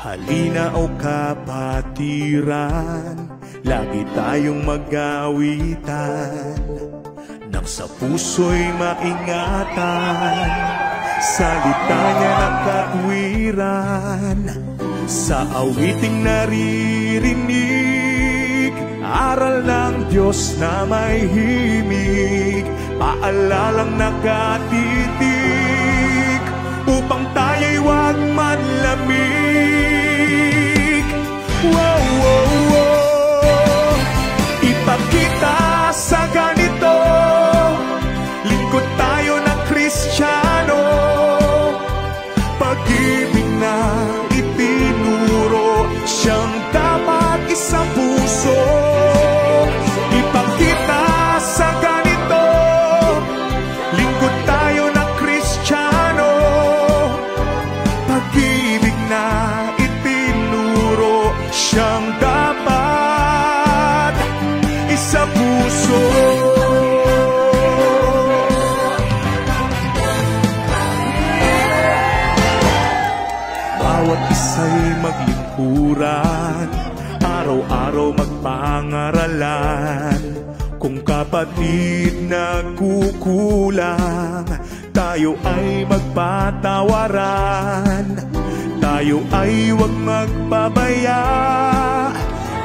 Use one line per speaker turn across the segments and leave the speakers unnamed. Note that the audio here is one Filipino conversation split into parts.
Halina o kapatiran, lagi tayong mag-awitan, nang sa puso'y maingatan, salita niya ng katwiran. Sa awiting naririnig, aral ng Diyos na may himig, paalalang nakatitig, upang tayo'y huwag manlamig. Wow, wow, wow. Ipakita sa ganito, lingkod tayo ng Kristiyano, pag-ibig na itinuro, siyang dapat isang puso. Ipakita sa ganito, lingkod tayo ng Kristiyano, pag-ibig na itinuro, siyang dapat isang puso. Bawat isa'y maglingkuran, araw-araw magpangaralan. Kung kapatid nagkukulang, tayo ay magpatawaran. Tayo ay huwag magpabaya,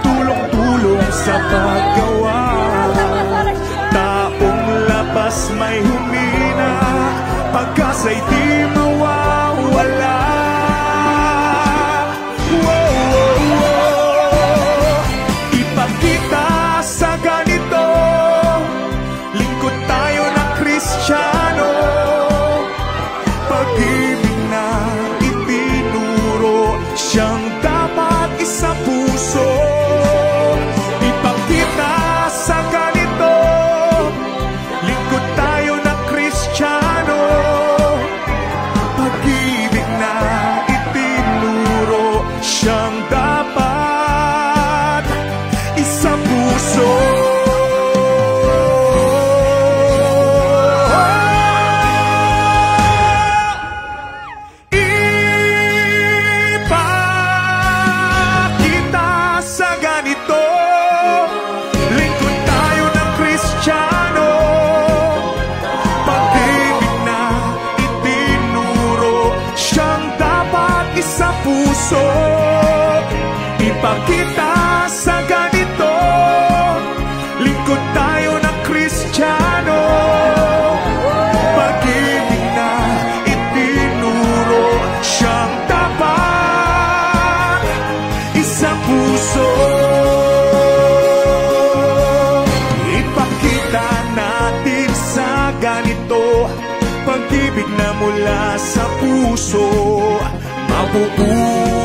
tulong-tulong sa paggawa. Taong labas may humina, pagkasa'y di mawawala. Wow, wow, wow. Ipakita sa ganito, lingkod tayo ng Kristiyano, pag-ibig na itinuro, siyang dapat isang puso. Ipakita sa ganito, lingkod tayo ng Kristiyano, pag-ibig na itinuro, siyang dapat isang puso. Ipakita sa ganito, lingkod tayo ng Kristiyano, pag-ibig na itinuro, siyang dapat isang puso. Ipakita natin sa ganito, pag-ibig na mula sa puso, mabubuo